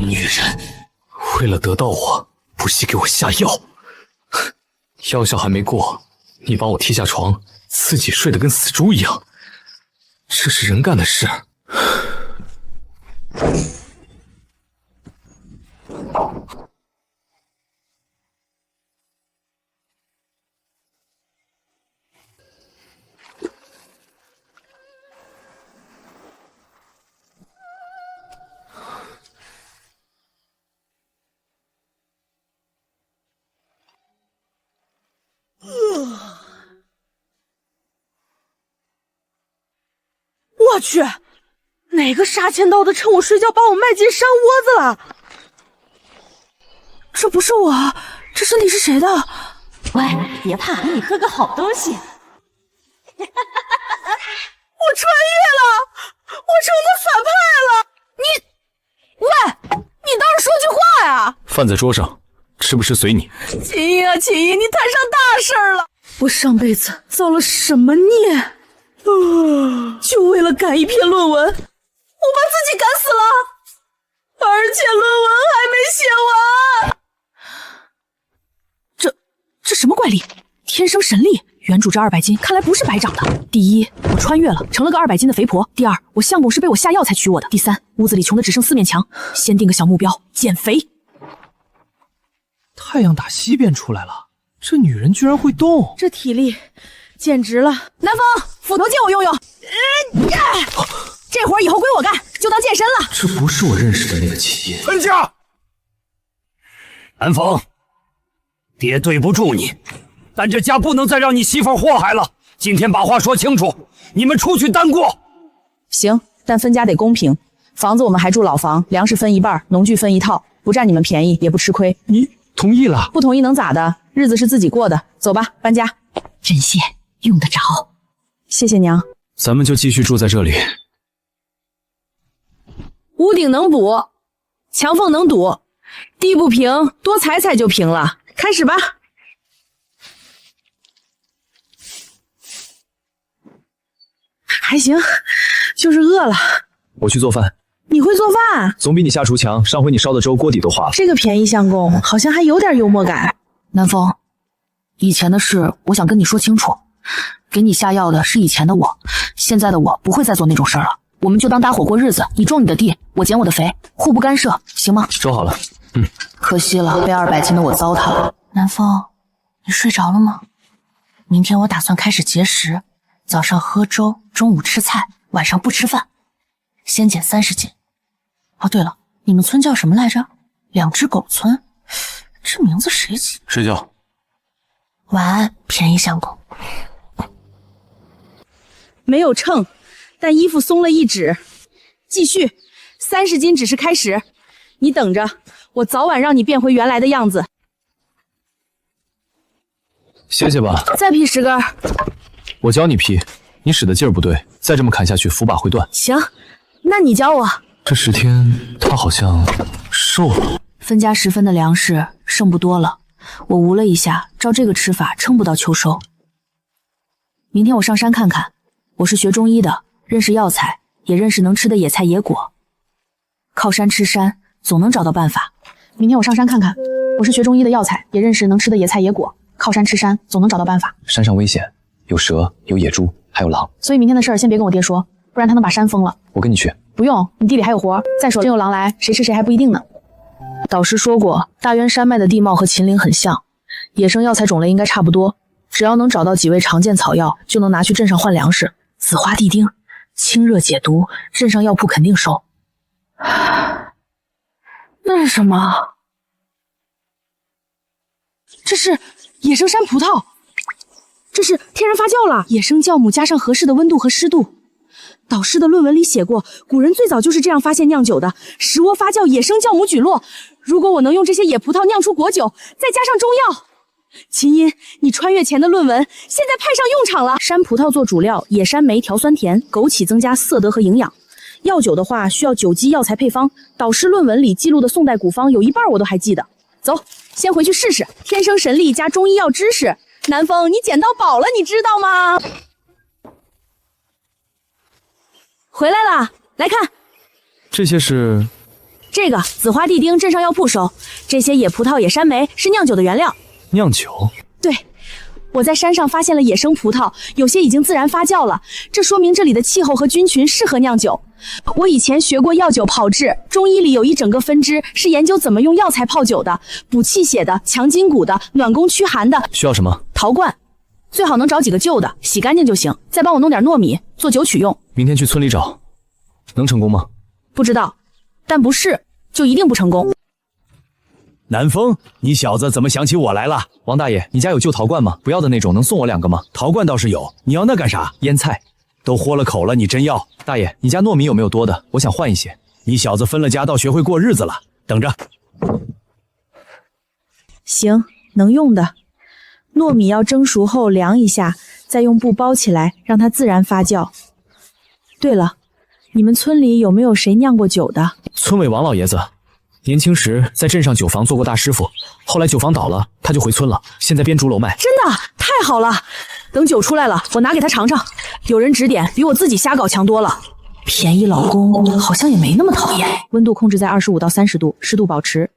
女人，为了得到我，不惜给我下药。药效还没过，你把我踢下床，自己睡得跟死猪一样，这是人干的事。我去，哪个杀千刀的趁我睡觉把我卖进山窝子了？这不是我，这身体是谁的？喂，别怕，给你喝个好东西。我穿越了，我成了反派了！喂，你倒是说句话呀！饭在桌上，吃不吃随你。秦姨啊，秦姨，你摊上大事了！我上辈子造了什么孽？就为了赶一篇论文，我把自己赶死了，而且论文还没写完。这什么怪力？天生神力！原主这200斤看来不是白长的。第一，我穿越了，成了个200斤的肥婆。第二，我相公是被我下药才娶我的。第三，屋子里穷的只剩4面墙，先定个小目标，减肥。太阳打西边出来了，这女人居然会动，这体力简直了！南风，斧头借我用用。这活以后归我干，就当健身了。这不是我认识的那个齐爷。分家，南风，爹对不住你，但这家不能再让你媳妇祸害了。今天把话说清楚，你们出去单过。行，但分家得公平。房子我们还住老房，粮食分一半，农具分一套，不占你们便宜，也不吃亏。你同意了？不同意能咋的？日子是自己过的。走吧，搬家。针线用得着。谢谢娘。咱们就继续住在这里。屋顶能补，墙缝能堵，地不平，多踩踩就平了。开始吧。还行，就是饿了。我去做饭。你会做饭？总比你下厨强。上回你烧的粥锅底都化了。这个便宜相公好像还有点幽默感。南风，以前的事我想跟你说清楚。给你下药的是以前的我，现在的我不会再做那种事儿了。我们就当搭伙过日子，你种你的地，我减我的肥，互不干涉，行吗？说好了。可惜了，被200斤的我糟蹋了。南风，你睡着了吗？明天我打算开始节食，早上喝粥，中午吃菜，晚上不吃饭，先减30斤。哦，对了，你们村叫什么来着？2只狗村，这名字谁起？睡觉。晚安，便宜相公。没有秤，但衣服松了一指。继续，30斤只是开始，你等着，我早晚让你变回原来的样子。歇歇吧。再劈10根。我教你劈，你使的劲儿不对，再这么砍下去，斧把会断。行，那你教我。这10天他好像瘦了。分家10分的粮食剩不多了，我无了一下，照这个吃法撑不到秋收。明天我上山看看。我是学中医的，认识药材，也认识能吃的野菜野果。靠山吃山，总能找到办法。明天我上山看看。我是学中医的药材，也认识能吃的野菜野果。靠山吃山，总能找到办法。山上危险，有蛇，有野猪，还有狼。所以明天的事儿先别跟我爹说，不然他能把山封了。我跟你去。不用，你地里还有活。再说真有狼来，谁吃谁还不一定呢。导师说过，大渊山脉的地貌和秦岭很像，野生药材种类应该差不多。只要能找到几味常见草药，就能拿去镇上换粮食。紫花地丁，清热解毒，镇上药铺肯定收。那是什么？这是野生山葡萄，这是天然发酵了。野生酵母加上合适的温度和湿度。导师的论文里写过，古人最早就是这样发现酿酒的，石窝发酵，野生酵母聚落。如果我能用这些野葡萄酿出果酒，再加上中药，秦音，你穿越前的论文现在派上用场了。山葡萄做主料，野山莓调酸甜，枸杞增加色德和营养。药酒的话需要酒基药材配方，导师论文里记录的宋代古方有一半我都还记得。走，先回去试试天生神力加中医药知识。南风，你捡到宝了，你知道吗？回来了，来看，这些是这个紫花地丁镇上药铺收，这些野葡萄、野山莓是酿酒的原料。酿酒？对，我在山上发现了野生葡萄，有些已经自然发酵了，这说明这里的气候和菌群适合酿酒。我以前学过药酒炮制，中医里有一整个分支是研究怎么用药材泡酒的，补气血的、强筋骨的、暖宫驱寒的。需要什么？陶罐，最好能找几个旧的，洗干净就行。再帮我弄点糯米，做酒曲用。明天去村里找，能成功吗？不知道，但不是就一定不成功。南风，你小子怎么想起我来了？王大爷，你家有旧陶罐吗？不要的那种，能送我2个吗？陶罐倒是有，你要那干啥？腌菜。都豁了口了，你真要？大爷，你家糯米有没有多的？我想换一些。你小子分了家，倒学会过日子了。等着。行，能用的。糯米要蒸熟后凉一下，再用布包起来，让它自然发酵。对了，你们村里有没有谁酿过酒的？村委王老爷子，年轻时在镇上酒坊做过大师傅，后来酒坊倒了，他就回村了，现在编竹楼卖。真的太好了！等酒出来了，我拿给他尝尝。有人指点，比我自己瞎搞强多了。便宜老公好像也没那么讨厌。温度控制在25到30度，湿度保持。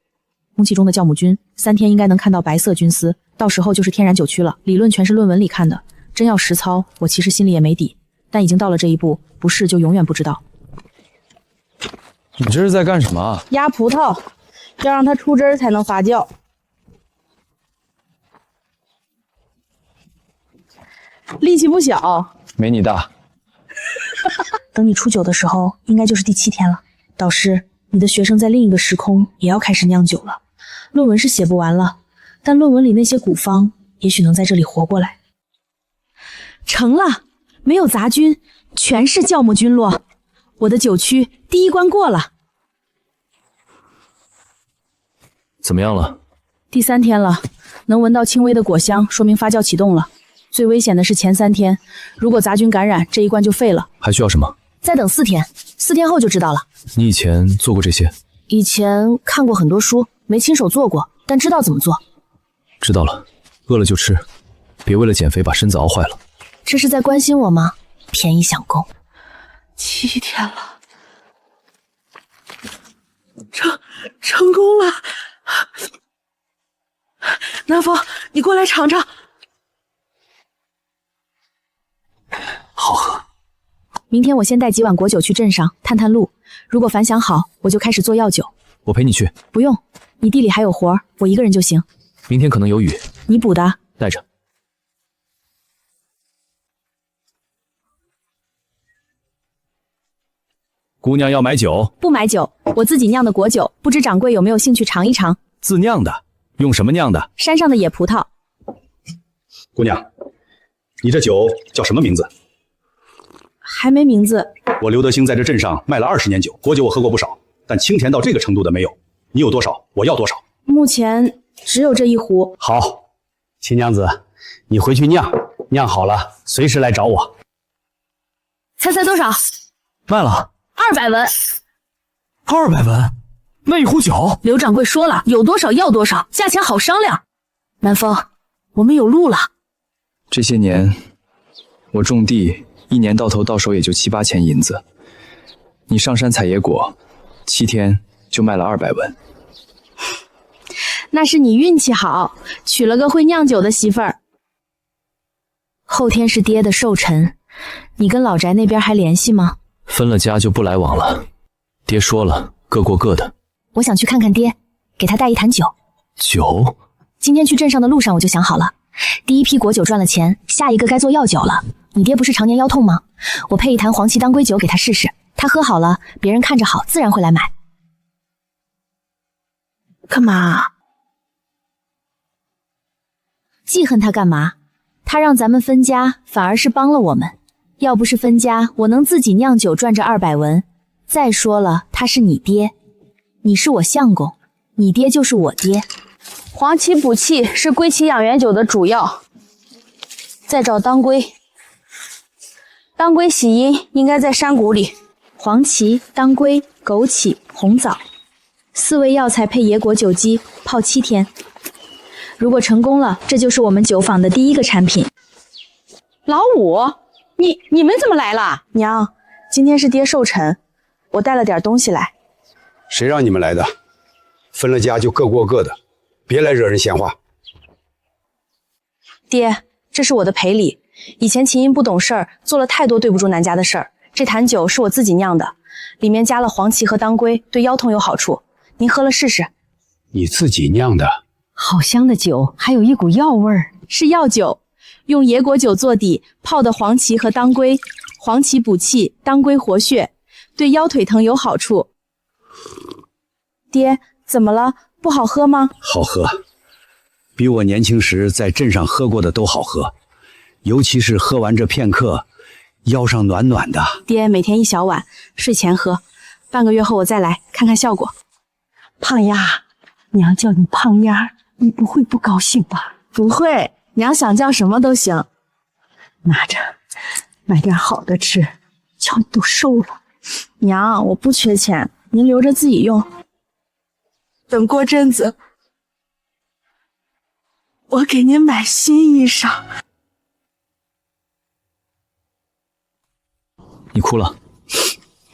空气中的酵母菌，3天应该能看到白色菌丝，到时候就是天然酒曲了。理论全是论文里看的，真要实操，我其实心里也没底。但已经到了这一步，不试就永远不知道。你这是在干什么啊？压葡萄，要让它出汁儿才能发酵。力气不小，没你大。等你出酒的时候，应该就是第7天了。导师，你的学生在另一个时空也要开始酿酒了。论文是写不完了，但论文里那些古方也许能在这里活过来。成了，没有杂菌，全是酵母菌落。我的酒曲第1关过了。怎么样了？第3天了，能闻到轻微的果香，说明发酵启动了。最危险的是前3天，如果杂菌感染，这一关就废了。还需要什么？再等4天，4天后就知道了。你以前做过这些？以前看过很多书，没亲手做过，但知道怎么做。知道了，饿了就吃，别为了减肥把身子熬坏了。这是在关心我吗？便宜想攻。7天了，成功了。南风，你过来尝尝。好喝。明天我先带几碗果酒去镇上探探路，如果反响好，我就开始做药酒。我陪你去。不用，你地里还有活，我一个人就行。明天可能有雨。你补的？带着。姑娘要买酒？不买酒，我自己酿的果酒，不知掌柜有没有兴趣尝一尝？自酿的？用什么酿的？山上的野葡萄。姑娘，你这酒叫什么名字？还没名字。我刘德兴在这镇上卖了20年酒，果酒我喝过不少，但清甜到这个程度的没有。你有多少，我要多少。目前只有这一壶。好，秦娘子，你回去酿，酿好了随时来找我。猜多少？卖了200文。200文？那一壶酒？刘掌柜说了，有多少要多少，价钱好商量。南风，我们有路了。这些年，我种地，1年到头到手也就7、8钱银子。你上山采野果，7天就卖了200文。那是你运气好，娶了个会酿酒的媳妇儿。后天是爹的寿辰，你跟老翟那边还联系吗？分了家就不来往了。爹说了，各过各的。我想去看看爹，给他带一坛酒。酒？今天去镇上的路上我就想好了，第一批果酒赚了钱，下一个该做药酒了。你爹不是常年腰痛吗？我配一坛黄芪当归酒给他试试，他喝好了，别人看着好，自然会来买。干嘛？记恨他干嘛？他让咱们分家，反而是帮了我们。要不是分家，我能自己酿酒赚这200文。再说了，他是你爹，你是我相公，你爹就是我爹。黄芪补气是归期养元酒的主要。再找当归，当归喜阴应该在山谷里。黄芪、当归、枸杞、红枣，4味药材配野果酒基，泡7天。如果成功了，这就是我们酒坊的第一个产品。老五，你们怎么来了？娘，今天是爹寿辰，我带了点东西来。谁让你们来的？分了家就各过各的，别来惹人闲话。爹，这是我的赔礼。以前秦音不懂事儿，做了太多对不住南家的事儿。这坛酒是我自己酿的，里面加了黄芪和当归，对腰痛有好处。您喝了试试。你自己酿的？好香的酒，还有一股药味儿。是药酒，用野果酒做底，泡的黄芪和当归。黄芪补气，当归活血，对腰腿疼有好处。爹，怎么了？不好喝吗？好喝，比我年轻时在镇上喝过的都好喝，尤其是喝完这片刻，腰上暖暖的。爹，每天一小碗，睡前喝，半个月后我再来看看效果。胖丫，娘叫你胖丫，你不会不高兴吧？不会，娘想叫什么都行。拿着，买点好的吃，瞧你都瘦了。娘，我不缺钱，您留着自己用。等过阵子，我给您买新衣裳。你哭了？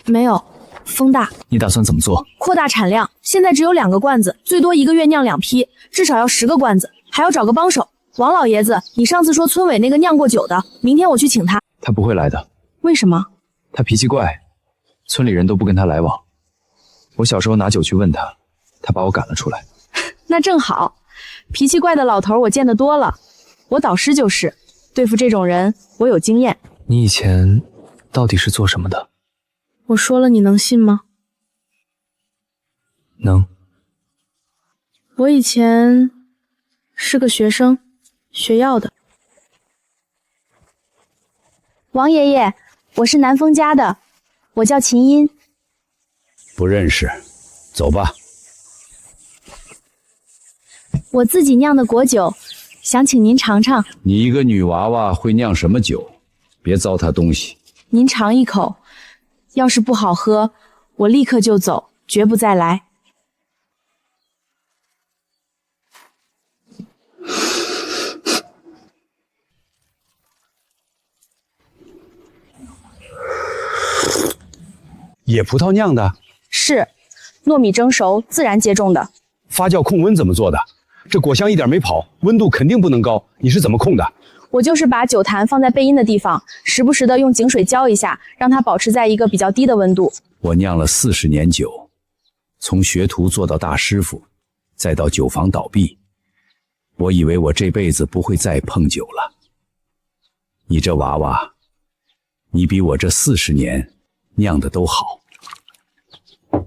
没有，风大。你打算怎么做？扩大产量，现在只有2个罐子，最多1个月酿2批，至少要10个罐子，还要找个帮手。王老爷子，你上次说村委那个酿过酒的，明天我去请他。他不会来的。为什么？他脾气怪，村里人都不跟他来往。我小时候拿酒去问他，他把我赶了出来。那正好，脾气怪的老头我见得多了，我导师就是，对付这种人我有经验。你以前到底是做什么的？我说了你能信吗？能。我以前是个学生，学药的。王爷爷，我是南风家的，我叫秦音。不认识，走吧。我自己酿的果酒，想请您尝尝。你一个女娃娃会酿什么酒？别糟蹋东西。您尝一口，要是不好喝，我立刻就走，绝不再来。野葡萄酿的？是，糯米蒸熟，自然接种的。发酵控温怎么做的？这果香一点没跑，温度肯定不能高，你是怎么控的？我就是把酒坛放在背阴的地方，时不时的用井水浇一下，让它保持在一个比较低的温度。我酿了40年酒，从学徒做到大师傅，再到酒坊倒闭，我以为我这辈子不会再碰酒了。你这娃娃，你比我这40年酿的都好。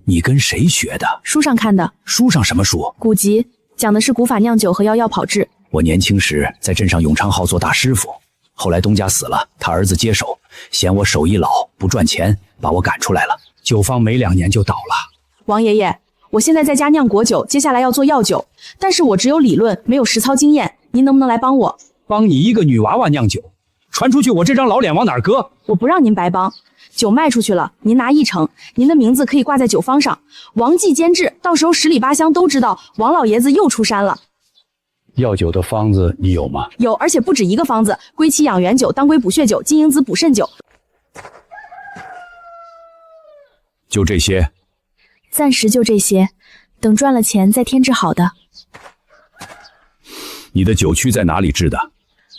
你跟谁学的？书上看的。书上什么书？古籍，讲的是古法酿酒和药炮制。我年轻时在镇上永昌号做大师傅，后来东家死了，他儿子接手，嫌我手艺老不赚钱，把我赶出来了。酒坊没2年就倒了。王爷爷，我现在在家酿果酒，接下来要做药酒，但是我只有理论，没有实操经验，您能不能来帮我？帮你一个女娃娃酿酒，传出去我这张老脸往哪儿搁？我不让您白帮，酒卖出去了，您拿1成，您的名字可以挂在酒方上，王记监制，到时候10里8乡都知道王老爷子又出山了。药酒的方子你有吗？有，而且不止1个方子，归期养元酒、当归补血酒、金银子补肾酒。就这些？暂时就这些，等赚了钱再添置好的。你的酒曲在哪里制的？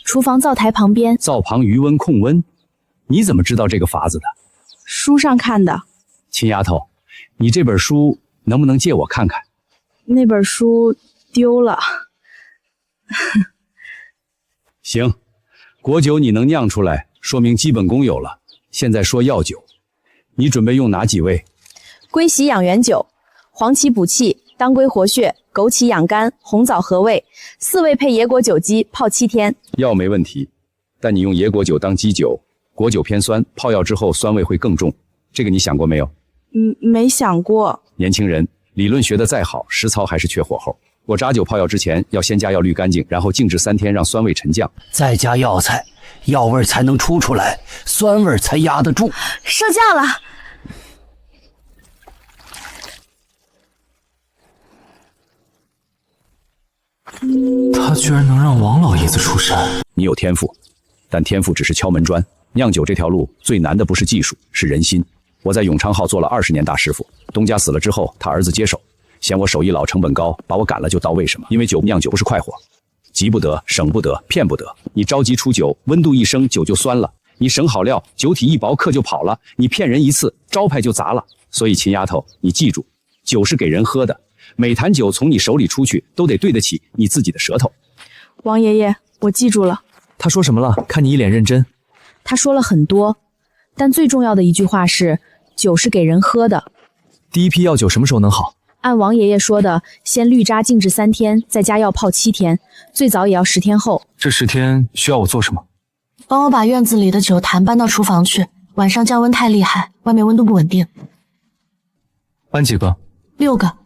厨房灶台旁边。灶旁余温控温？你怎么知道这个法子的？书上看的。秦丫头，你这本书能不能借我看看？那本书丢了。行，果酒你能酿出来，说明基本功有了。现在说药酒，你准备用哪几味？归喜养元酒，黄芪补气，当归活血，枸杞养肝，红枣和胃，4味配野果酒基，泡7天。药没问题，但你用野果酒当基酒，果酒偏酸，泡药之后酸味会更重，这个你想过没有？没想过。年轻人，理论学得再好，实操还是缺火候。我炸酒泡药之前，要先加药滤干净，然后静置3天，让酸味沉降，再加药材，药味才能出来，酸味才压得住。上架了。他居然能让王老爷子出山！你有天赋，但天赋只是敲门砖。酿酒这条路最难的不是技术，是人心。我在永昌号做了20年大师傅，东家死了之后，他儿子接手，嫌我手艺老成本高，把我赶了就到位。什么？因为酒酿酒不是快活，急不得，省不得，骗不得。你着急出酒，温度一升酒就酸了；你省好料，酒体一薄客就跑了。你骗人一次，招牌就砸了。所以秦丫头，你记住，酒是给人喝的，每坛酒从你手里出去，都得对得起你自己的舌头。王爷爷，我记住了。他说什么了？看你一脸认真。他说了很多，但最重要的一句话是：酒是给人喝的。第一批药酒什么时候能好？按王爷爷说的，先绿渣静置3天，再加药泡7天，最早也要10天后。这10天需要我做什么？帮我把院子里的酒坛搬到厨房去，晚上降温太厉害，外面温度不稳定。搬几个？6个。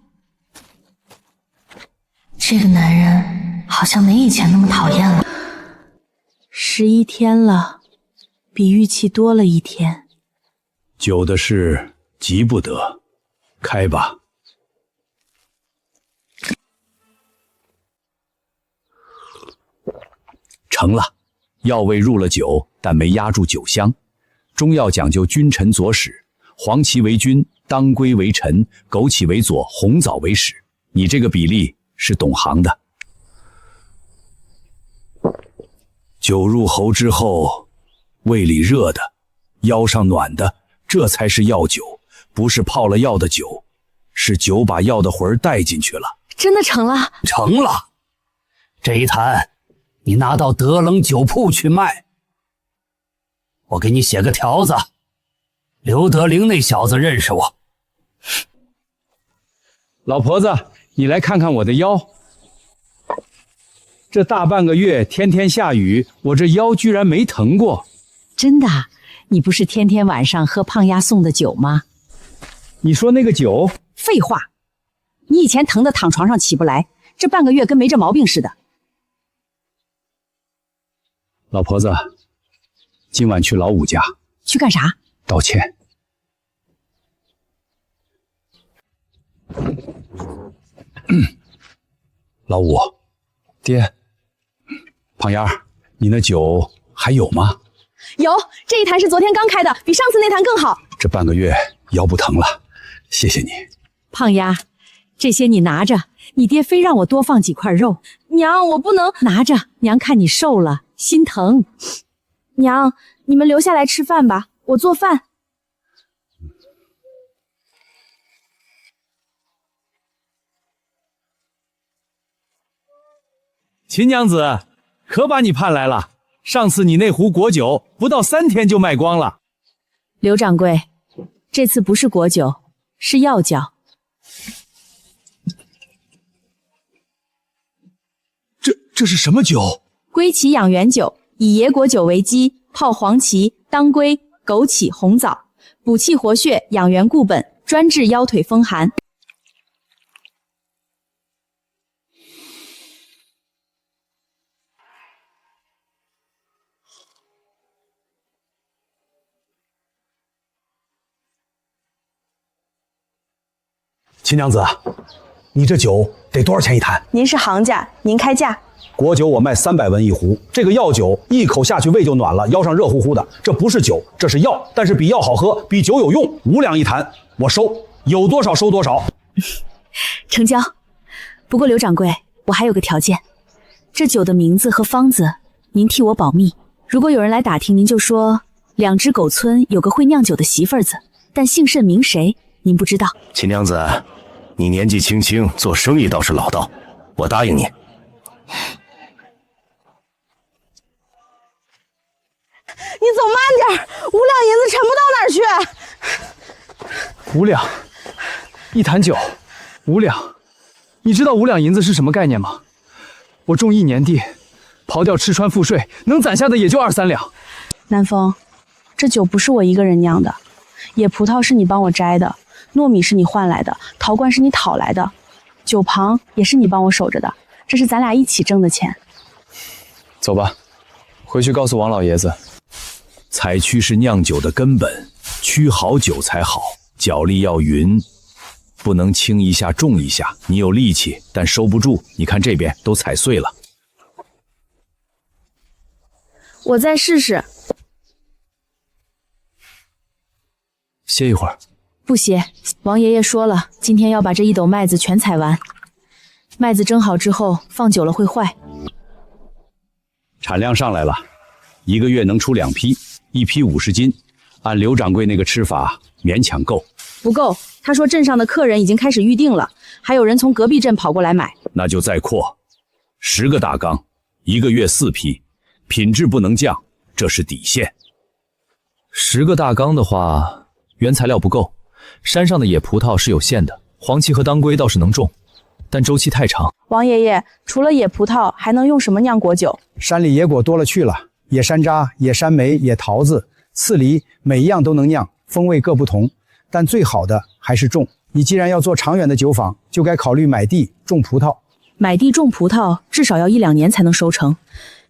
这个男人好像没以前那么讨厌了。11天了，比预期多了1天。酒的事急不得，开吧。成了，药味入了酒，但没压住酒香。中药讲究君臣佐使，黄芪为君，当归为臣，枸杞为佐，红枣为使。你这个比例是懂行的。酒入喉之后，胃里热的，腰上暖的，这才是药酒，不是泡了药的酒，是酒把药的魂带进去了。真的成了？成了。这一坛你拿到德冷酒铺去卖，我给你写个条子，刘德龄那小子认识我。老婆子，你来看看我的腰。这大半个月天天下雨，我这腰居然没疼过。真的？你不是天天晚上喝胖丫送的酒吗？你说那个酒？废话，你以前疼得躺床上起不来，这半个月跟没这毛病似的。老婆子，今晚去老五家。去干啥？道歉。老五，爹，胖丫儿，你那酒还有吗？有，这一坛是昨天刚开的，比上次那坛更好。这半个月腰不疼了，谢谢你。胖丫，这些你拿着，你爹非让我多放几块肉。娘，我不能拿着，娘看你瘦了，心疼。娘，你们留下来吃饭吧，我做饭。秦娘子，可把你盼来了。上次你那壶果酒不到3天就卖光了。刘掌柜，这次不是果酒，是药酒。这是什么酒？归芪养元酒，以野果酒为基，泡黄芪、当归、枸杞、红枣，补气活血，养元固本，专治腰腿风寒。秦娘子，你这酒得多少钱一坛？您是行家，您开价。果酒我卖300文一壶，这个药酒一口下去胃就暖了，腰上热乎乎的，这不是酒，这是药，但是比药好喝，比酒有用，5两一坛，我收，有多少收多少。成交。不过刘掌柜，我还有个条件，这酒的名字和方子您替我保密。如果有人来打听，您就说2只狗村有个会酿酒的媳妇儿子，但姓甚名谁您不知道。秦娘子，你年纪轻轻，做生意倒是老道，我答应你。你走慢点，5两银子沉不到哪儿去。 5两，一坛酒，5两。你知道5两银子是什么概念吗？我种1年地，刨掉吃穿赋税，能攒下的也就2、3两。南风，这酒不是我一个人酿的，野葡萄是你帮我摘的，糯米是你换来的，陶罐是你讨来的，酒旁也是你帮我守着的，这是咱俩一起挣的钱。走吧，回去告诉王老爷子，采曲是酿酒的根本，曲好酒才好，脚力要匀，不能轻一下重一下。你有力气，但收不住。你看这边都踩碎了。我再试试。歇一会儿。不歇，王爷爷说了，今天要把这一斗麦子全采完。麦子蒸好之后，放久了会坏。产量上来了，1个月能出2批，1批50斤，按刘掌柜那个吃法，勉强够。不够，他说镇上的客人已经开始预定了，还有人从隔壁镇跑过来买。那就再扩，10个大缸，1个月4批，品质不能降，这是底线。 10个大缸的话，原材料不够，山上的野葡萄是有限的，黄芪和当归倒是能种，但周期太长。王爷爷，除了野葡萄，还能用什么酿果酒？山里野果多了去了，野山楂、野山莓、野桃子、刺梨，每一样都能酿，风味各不同。但最好的还是种。你既然要做长远的酒坊，就该考虑买地种葡萄。买地种葡萄至少要1-2年才能收成，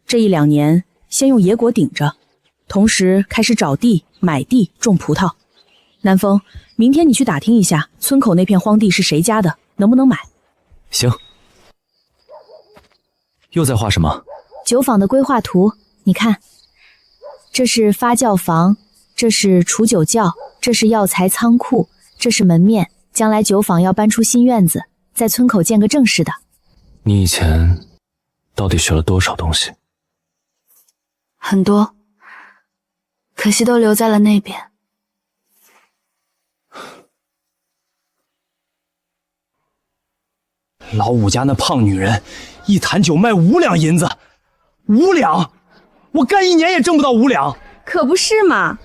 这1-2年先用野果顶着。 同时开始找地、买地、种葡萄。南风，明天你去打听一下村口那片荒地是谁家的，能不能买？行。又在画什么？酒坊的规划图，你看，这是发酵房，这是储酒窖，这是药材仓库，这是门面。将来酒坊要搬出新院子，在村口建个正式的。你以前到底学了多少东西？很多。 可惜都留在了那边。老五家那胖女人，一坛酒卖5两银子，5两，我干1年也挣不到5两。可不是嘛，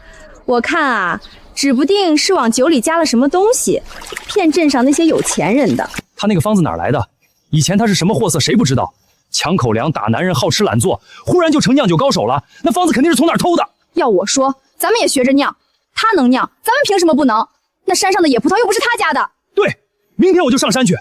我看啊，指不定是往酒里加了什么东西，骗镇上那些有钱人的。他那个方子哪来的？以前他是什么货色，谁不知道？抢口粮，打男人，好吃懒做，忽然就成酿酒高手了。那方子肯定是从哪儿偷的。 要我说，咱们也学着酿，他能酿，咱们凭什么不能？那山上的野葡萄又不是他家的。对，明天我就上山去。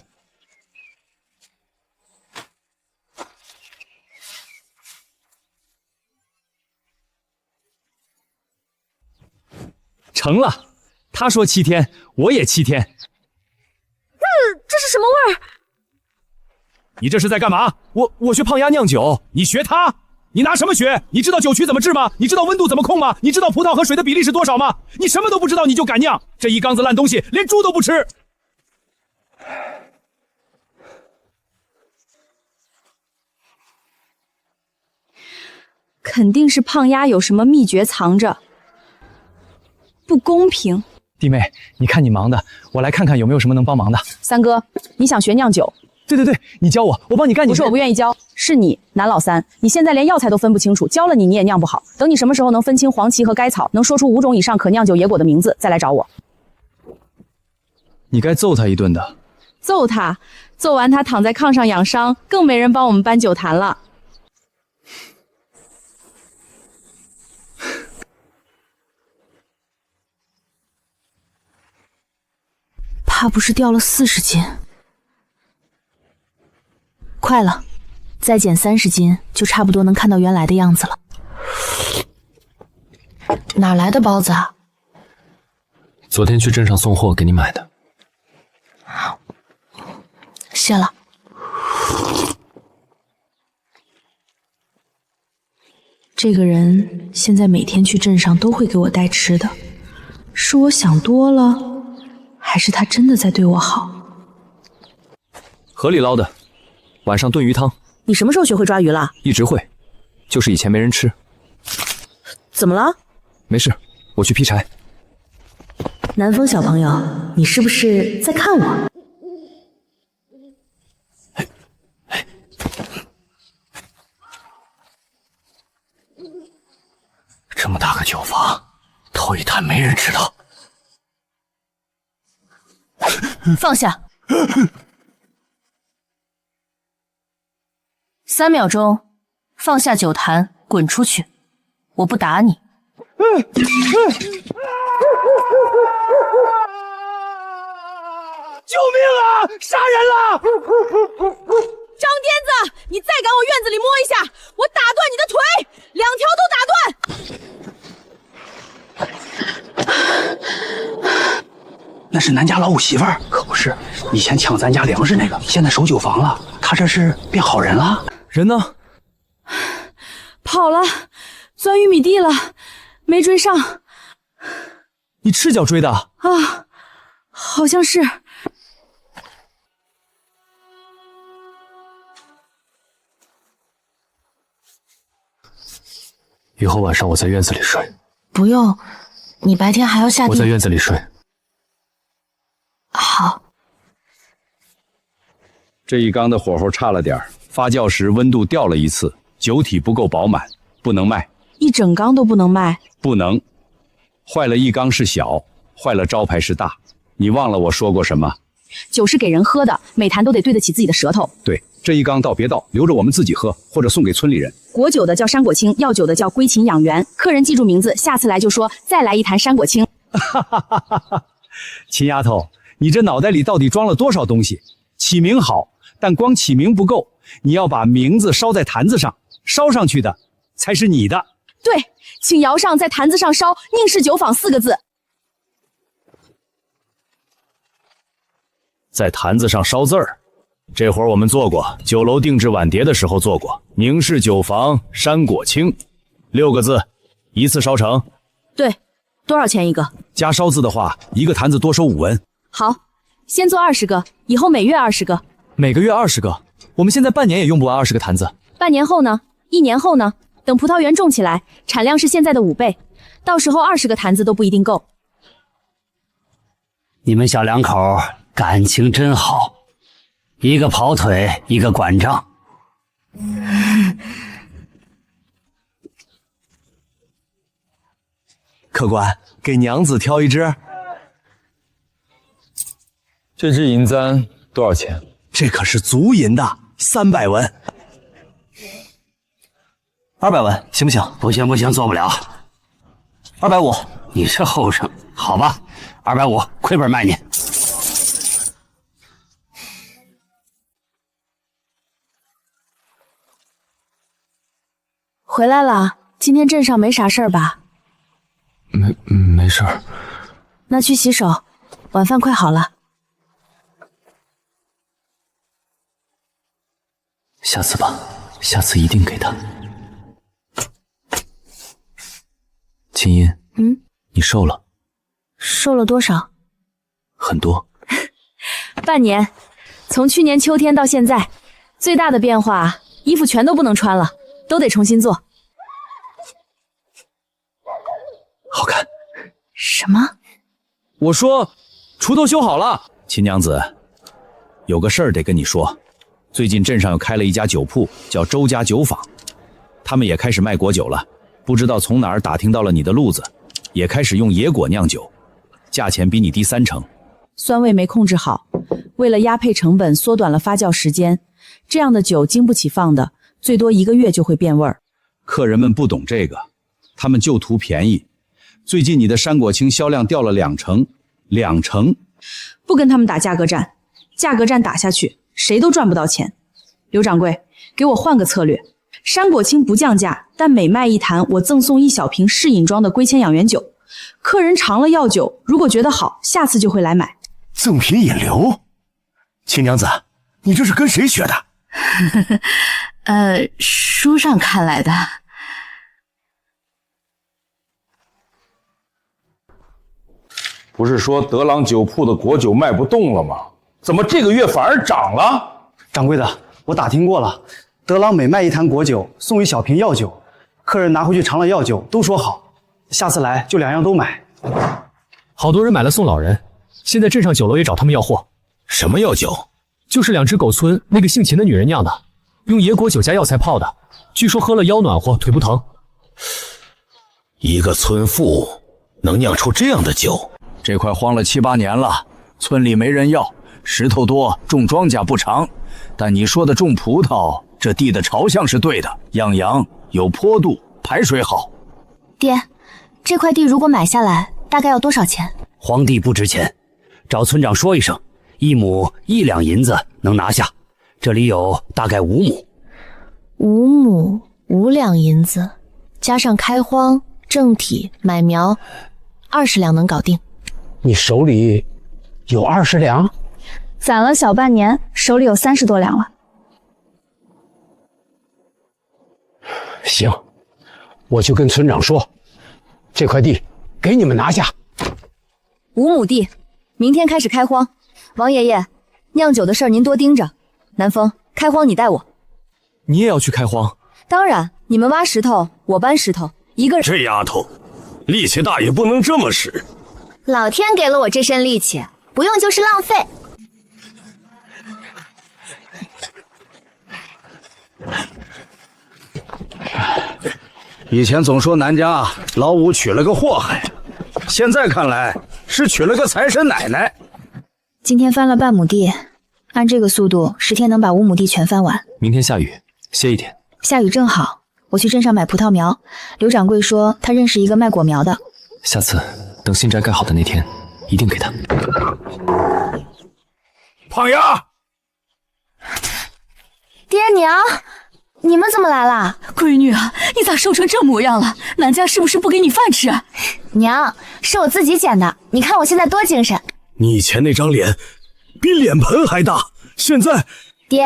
成了，他说7天，我也7天。这是什么味儿？你这是在干嘛？我学胖丫酿酒，你学他？ 你拿什么学？你知道酒曲怎么制吗？你知道温度怎么控吗？你知道葡萄和水的比例是多少吗？你什么都不知道，你就敢酿？这一缸子烂东西，连猪都不吃。肯定是胖丫有什么秘诀藏着，不公平。弟妹，你看你忙的，我来看看有没有什么能帮忙的。三哥，你想学酿酒？ 对，你教我，我帮你干。不是我不愿意教，是你南老三，你现在连药材都分不清楚，教了你你也酿不好。等你什么时候能分清黄芪和该草，能说出5种以上可酿酒野果的名字，再来找我。你该揍他一顿的。揍他，揍完他躺在炕上养伤，更没人帮我们搬酒坛了。怕不是掉了40斤。 快了，再减30斤，就差不多能看到原来的样子了。哪来的包子啊？昨天去镇上送货给你买的。谢了。这个人现在每天去镇上都会给我带吃的，是我想多了，还是他真的在对我好？河里捞的。 晚上炖鱼汤。你什么时候学会抓鱼了？一直会，就是以前没人吃。怎么了？没事，我去劈柴。南风小朋友，你是不是在看我？这么大个酒坊，偷一坛没人知道。放下。3秒钟，放下酒坛，滚出去！我不打你。救命啊！杀人了！张癫子，你再敢我院子里摸一下，我打断你的腿，2条都打断。那是咱家老五媳妇儿，可不是以前抢咱家粮食那个，现在守酒坊了。他这是变好人了？人呢？跑了，钻玉米地了，没追上。你赤脚追的？啊，好像是。以后晚上我在院子里睡。不用，你白天还要下地。我在院子里睡。好。这一缸的火候差了点儿，发酵时温度掉了一次，酒体不够饱满，不能卖。一整缸都不能卖？不能。坏了一缸是小，坏了招牌是大。你忘了我说过什么？酒是给人喝的，每坛都得对得起自己的舌头。对，这一缸倒别倒，留着我们自己喝，或者送给村里人。果酒的叫山果青，药酒的叫归秦养元。客人记住名字，下次来就说再来一坛山果青。哈哈哈哈哈！秦丫头，你这脑袋里到底装了多少东西？起名好，但光起名不够，你要把名字烧在坛子上，烧上去的才是你的。对，请窑上在坛子上烧“宁氏酒坊”4个字。在坛子上烧字儿，这活儿我们做过，酒楼定制碗碟的时候做过。宁氏酒坊山果青，6个字，一次烧成。对，多少钱一个？加烧字的话，一个坛子多收5文。好，先做20个，以后每月20个。每个月20个，我们现在半年也用不完20个坛子。半年后呢？1年后呢？等葡萄园种起来，产量是现在的5倍，到时候20个坛子都不一定够。你们小两口感情真好，一个跑腿，一个管账。客官，给娘子挑一只。这只银簪多少钱？这可是足银的，300文。200文，行不行？不行不行，做不了。250，你这后生，好吧，250，亏本卖你。回来了，今天镇上没啥事儿吧？没事儿。那去洗手，晚饭快好了。下次吧，下次一定给他。秦音，你瘦了。瘦了多少？很多。半年，从去年秋天到现在，最大的变化，衣服全都不能穿了，都得重新做。好看。什么？我说，锄头修好了。秦娘子，有个事儿得跟你说。最近镇上又开了一家酒铺，叫周家酒坊，他们也开始卖果酒了。不知道从哪儿打听到了你的路子，也开始用野果酿酒，价钱比你低3成。酸味没控制好，为了压配成本，缩短了发酵时间。这样的酒经不起放的，最多1个月就会变味儿。客人们不懂这个，他们就图便宜。最近你的山果青销量掉了2成，2成。不跟他们打价格战，价格战打下去，谁都赚不到钱。刘掌柜，给我换个策略。山果青不降价，但每卖1坛，我赠送1小瓶试饮装的归谦养元酒。客人尝了药酒，如果觉得好，下次就会来买。赠品引流？秦娘子，你这是跟谁学的？书上看来的。不是说德郎酒铺的果酒卖不动了吗？怎么这个月反而涨了？掌柜的，我打听过了，德郎每卖1坛果酒，送1小瓶药酒，客人拿回去尝了药酒，都说好，下次来就2样都买。好多人买了送老人，现在镇上酒楼也找他们要货。什么药酒？就是2只狗村那个姓秦的女人酿的，用野果酒加药材泡的，据说喝了腰暖和，腿不疼。一个村妇能酿出这样的酒？这块荒了7、8年了，村里没人要，石头多，种庄稼不长。但你说的种葡萄，这地的朝向是对的，养阳，有坡度，排水好。爹，这块地如果买下来，大概要多少钱？荒地不值钱，找村长说一声，1亩1两银子能拿下。这里有大概5亩。5亩5两银子，加上开荒、正体、买苗，20两能搞定。你手里有20两？攒了小半年，手里有30多两了。行，我就跟村长说，这块地给你们拿下。5亩地，明天开始开荒。王爷爷，酿酒的事儿您多盯着。南风，开荒你带我。你也要去开荒？当然，你们挖石头，我搬石头，一个人。这丫头，力气大也不能这么使。老天给了我这身力气，不用就是浪费。以前总说南家老五娶了个祸害，现在看来是娶了个财神奶奶。今天翻了半亩地，按这个速度，10天能把5亩地全翻完。明天下雨，歇一天。下雨正好，我去镇上买葡萄苗。刘掌柜说他认识一个卖果苗的。下次等新宅盖好的那天，一定给他。胖丫，爹娘，你们怎么来啦？闺女啊，你咋瘦成这模样了？南家是不是不给你饭吃？娘，是我自己减的，你看我现在多精神。你以前那张脸比脸盆还大，现在……爹，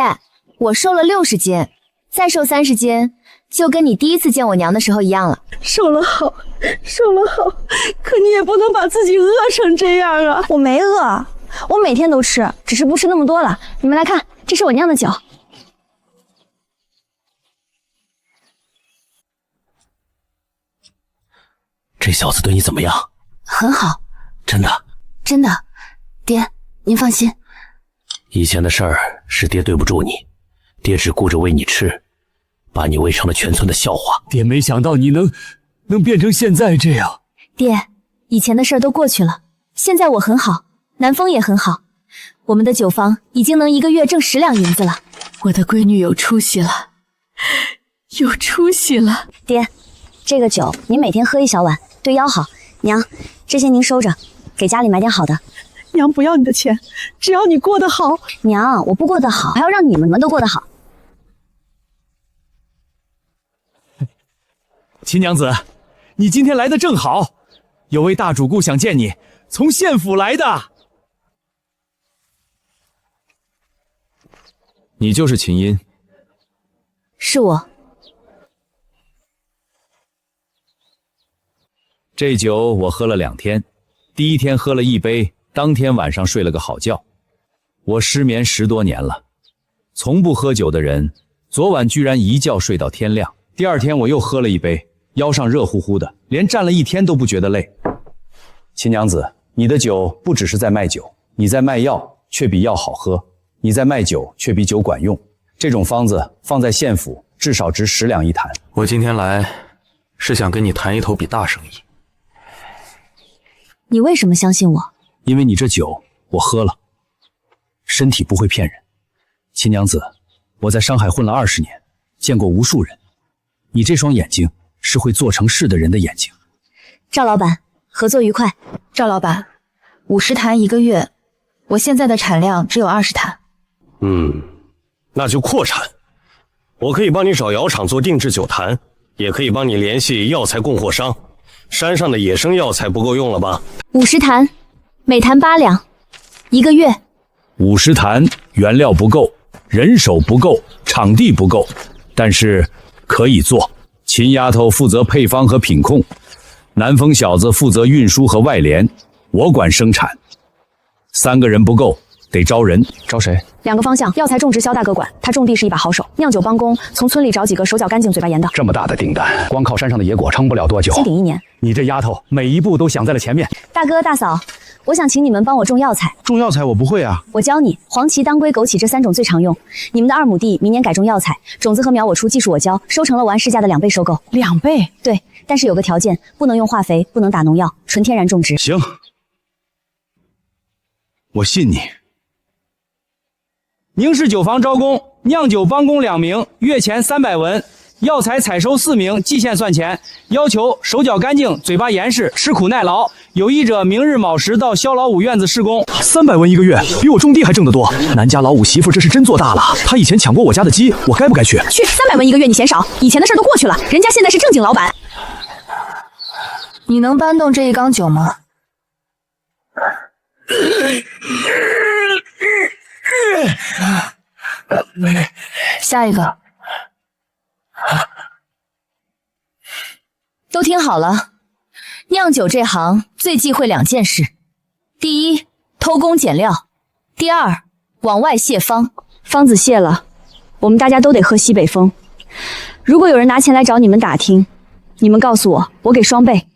我瘦了60斤，再瘦30斤，就跟你第一次见我娘的时候一样了。瘦了好，瘦了好，可你也不能把自己饿成这样啊！我没饿，我每天都吃，只是不吃那么多了。你们来看，这是我酿的酒。这小子对你怎么样？很好。真的？真的。爹，您放心。以前的事儿是爹对不住你，爹只顾着喂你吃，把你喂成了全村的笑话。爹没想到你能变成现在这样。爹，以前的事儿都过去了，现在我很好，南风也很好，我们的酒坊已经能1个月挣10两银子了。我的闺女有出息了，有出息了。爹，这个酒您每天喝1小碗，对腰好。娘，这些您收着，给家里买点好的。娘不要你的钱，只要你过得好。娘，我不过得好，还要让你们都过得好。秦娘子，你今天来的正好，有位大主顾想见你，从县府来的。你就是秦音？是我。这酒我喝了2天，第1天喝了1杯，当天晚上睡了个好觉。我失眠10多年了，从不喝酒的人，昨晚居然一觉睡到天亮。第2天我又喝了1杯，腰上热乎乎的，连站了1天都不觉得累。秦娘子，你的酒不只是在卖酒，你在卖药，却比药好喝；你在卖酒，却比酒管用。这种方子放在县府，至少值10两1坛。我今天来，是想跟你谈一头笔大生意。你为什么相信我？因为你这酒我喝了，身体不会骗人。秦娘子，我在上海混了20年，见过无数人，你这双眼睛是会做成事的人的眼睛。赵老板，合作愉快。赵老板，50坛1个月，我现在的产量只有20坛。那就扩产。我可以帮你找窑厂做定制酒坛，也可以帮你联系药材供货商。山上的野生药材不够用了吧？50坛，每坛8两，1个月。50坛，原料不够，人手不够，场地不够，但是可以做。秦丫头负责配方和品控，南风小子负责运输和外联，我管生产。3个人不够，得招人。招谁？2个方向，药材种植肖大哥管，他种地是一把好手。酿酒帮工，从村里找几个手脚干净、嘴巴严的。这么大的订单，光靠山上的野果撑不了多久。先顶1年。你这丫头每一步都想在了前面。大哥大嫂，我想请你们帮我种药材。种药材我不会啊。我教你，黄芪、当归、枸杞这3种最常用。你们的2亩地明年改种药材，种子和苗我出，技术我教，收成了我按市价的2倍收购。2倍？对，但是有个条件，不能用化肥，不能打农药，纯天然种植。行，我信你。宁氏酒坊招工，酿酒帮工2名，月钱300文，药材采收4名，计线算钱。要求手脚干净，嘴巴严实，吃苦耐劳。有意者明日卯时到萧老五院子施工。300文1个月，比我种地还挣得多。南家老五媳妇这是真做大了，她以前抢过我家的鸡，我该不该去？300文1个月你嫌少？以前的事都过去了，人家现在是正经老板。你能搬动这1缸酒吗？下一个。都听好了，酿酒这行最忌讳2件事：第一，偷工减料；第二，往外泄方。方子泄了，我们大家都得喝西北风。如果有人拿钱来找你们打听，你们告诉我，我给双倍。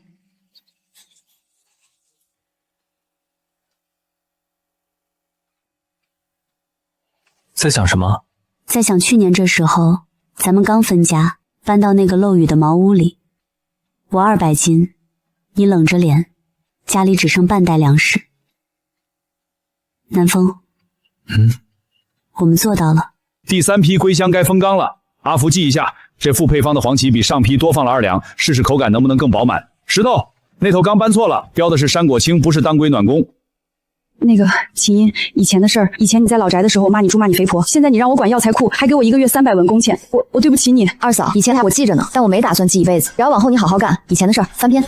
在想什么？在想去年这时候，咱们刚分家，搬到那个漏雨的茅屋里。我200斤，你冷着脸，家里只剩半袋粮食。南风，我们做到了。第3批归箱该封缸了，阿福记一下，这副配方的黄芪比上批多放了2两，试试口感能不能更饱满。石头，那头缸搬错了，标的是山果青，不是当归暖宫。那个秦音，以前的事儿，以前你在老宅的时候，我骂你猪骂你肥婆，现在你让我管药材库，还给我1个月300文工钱，我对不起你。二嫂，以前我记着呢，但我没打算记一辈子，然后往后你好好干，以前的事儿翻篇。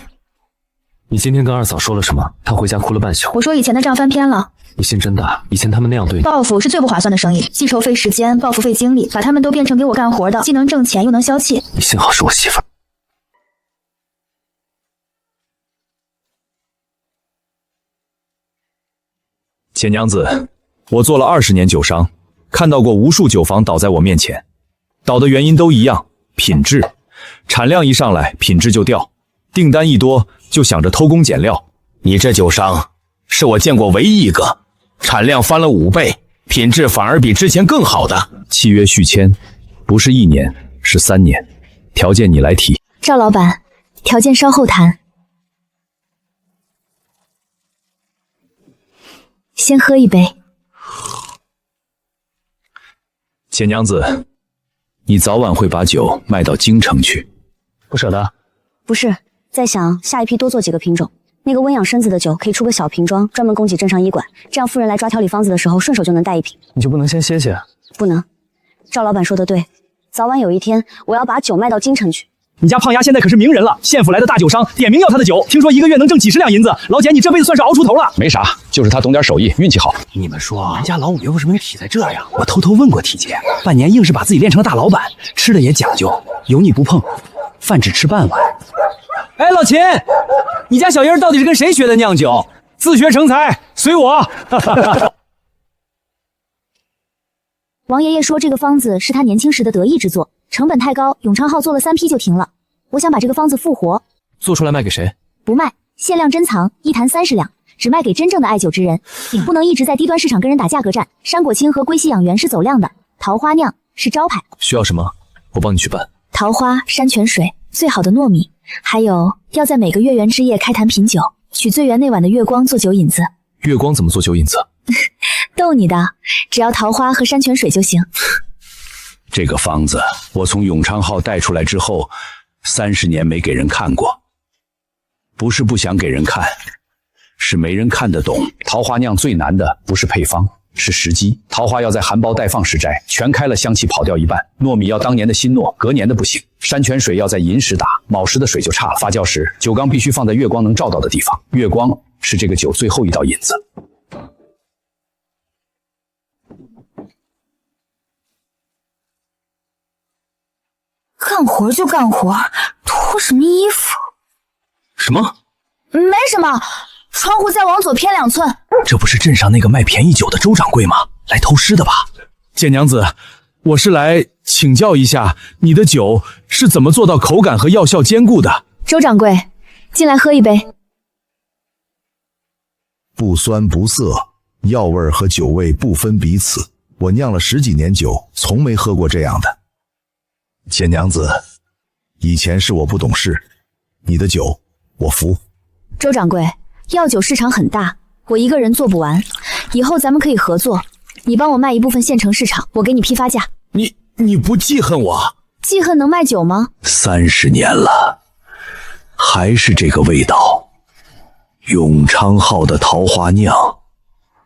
你今天跟二嫂说了什么？她回家哭了半宿。我说以前的账翻篇了。你信真的？以前他们那样对你？报复是最不划算的生意，记仇费时间，报复费精力，把他们都变成给我干活的，既能挣钱又能消气。你幸好是我媳妇儿。钱娘子，我做了20年酒商，看到过无数酒坊倒在我面前，倒的原因都一样，品质。产量一上来，品质就掉，订单一多就想着偷工减料。你这酒商是我见过唯一一个产量翻了5倍，品质反而比之前更好的。契约续签，不是1年，是3年，条件你来提。赵老板，条件稍后谈。先喝一杯。钱娘子，你早晚会把酒卖到京城去？不舍得？不是，在想下一批多做几个品种。那个温养身子的酒可以出个小瓶装，专门供给镇上医馆，这样夫人来抓调理方子的时候，顺手就能带一瓶。你就不能先歇歇？不能。赵老板说的对，早晚有一天我要把酒卖到京城去。你家胖丫现在可是名人了，县府来的大酒商点名要他的酒，听说1个月能挣几10两银子。老简，你这辈子算是熬出头了。没啥，就是他懂点手艺，运气好。你们说人家老五爷为什么体态这样？我偷偷问过体姐，半年硬是把自己练成了大老板，吃的也讲究，油腻不碰，饭只吃半碗。哎，老秦，你家小英到底是跟谁学的酿酒？自学成才，随我。王爷爷说这个方子是他年轻时的得意之作，成本太高，永昌号做了3批就停了。我想把这个方子复活，做出来卖给谁？不卖，限量珍藏，1坛30两，只卖给真正的爱酒之人。你不能一直在低端市场跟人打价格战。山果青和归西养源是走量的，桃花酿是招牌。需要什么？我帮你去办。桃花、山泉水，最好的糯米，还有要在每个月圆之夜开坛品酒，取最圆那晚的月光做酒引子。月光怎么做酒引子？逗你的，只要桃花和山泉水就行。这个方子我从永昌号带出来之后，30年没给人看过。不是不想给人看，是没人看得懂。桃花酿最难的不是配方，是时机。桃花要在含苞待放时摘，全开了香气跑掉一半。糯米要当年的新糯，隔年的不行。山泉水要在寅时打，卯时的水就差了。发酵时，酒缸必须放在月光能照到的地方，月光是这个酒最后一道引子。干活就干活，脱什么衣服？什么？没什么，窗户再往左偏2寸。这不是镇上那个卖便宜酒的周掌柜吗？来偷师的吧？简娘子，我是来请教一下，你的酒是怎么做到口感和药效兼顾的？周掌柜，进来喝一杯。不酸不涩，药味和酒味不分彼此。我酿了10几年酒，从没喝过这样的。钱娘子，以前是我不懂事，你的酒我服。周掌柜，药酒市场很大，我一个人做不完，以后咱们可以合作，你帮我卖一部分县城市场，我给你批发价。你不记恨我？记恨能卖酒吗？30年了，还是这个味道。永昌号的桃花酿，